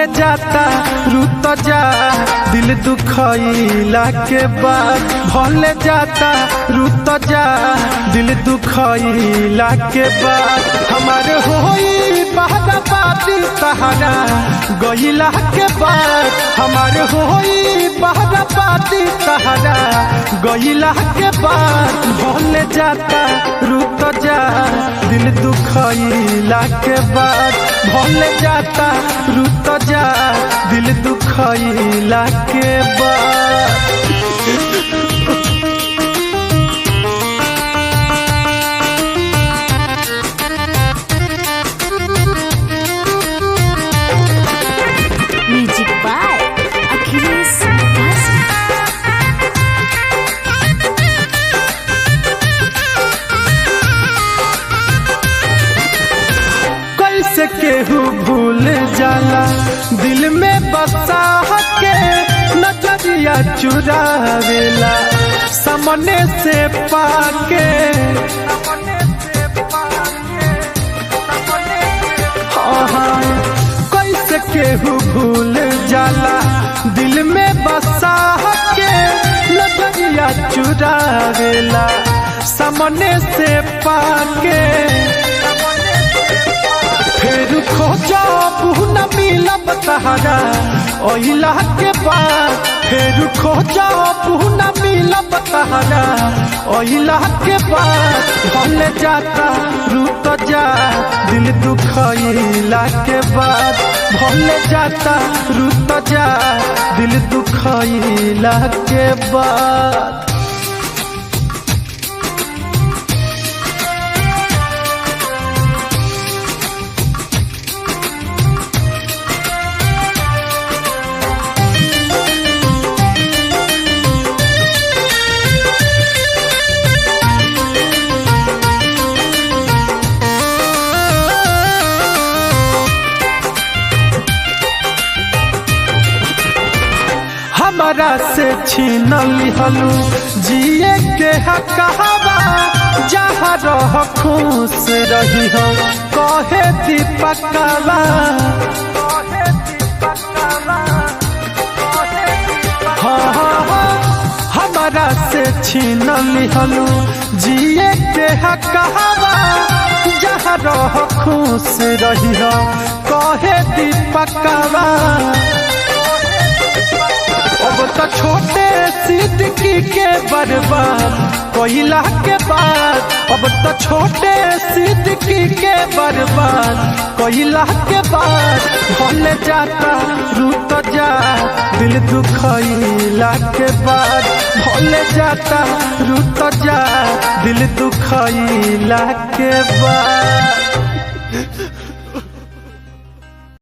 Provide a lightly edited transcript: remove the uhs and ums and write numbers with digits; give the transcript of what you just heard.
भले जाता रुत जा दिल दुखइला के बाद भले जाता रुत जा दिल दुखइला के बाद हमारे होई बहराबादी सहारा गइला के बाद हमारे होई बहराबादी सहारा गइला के बाद भले जाता रुत जा दिल दुखइला के बाद भले जाता रुत जा दिल दुखइला के बाद। म्यूजिक बाय अखिलेश दासी। कैसे केहू भूल जाला दिल में बसा के नजरिया चुरावेला सामने से पाके कैसे केहू भूल जाला दिल में बसा के नजरिया चुरावेला सामने से पाके फिर खोजा न मिलब तहरा ओइला के बाद फिर खोजा न मिलब तहरा ओइला के बाद भले जाता रुत जा दिल दुखइला के बाद भले जाता रुत जा दिल दुखइला के बाद। हमारा से छीन लिहलू जिए के हकवा जहाँ रह खुश रही हो कहे दीपकवा हमारा से छीन लिहलू जिए के हकवा जहाँ रह खुश रही हो कहे दीपकवा। अब तो छोटे सिद्दीकी के बर्बाद कोइला के बाद अब तो छोटे सिद्दीकी के बर्बाद कोइला के बाद भले जाता रुत जा दिल दुखइला के बाद भले जाता रुत जा दिल दुखइला के बाद।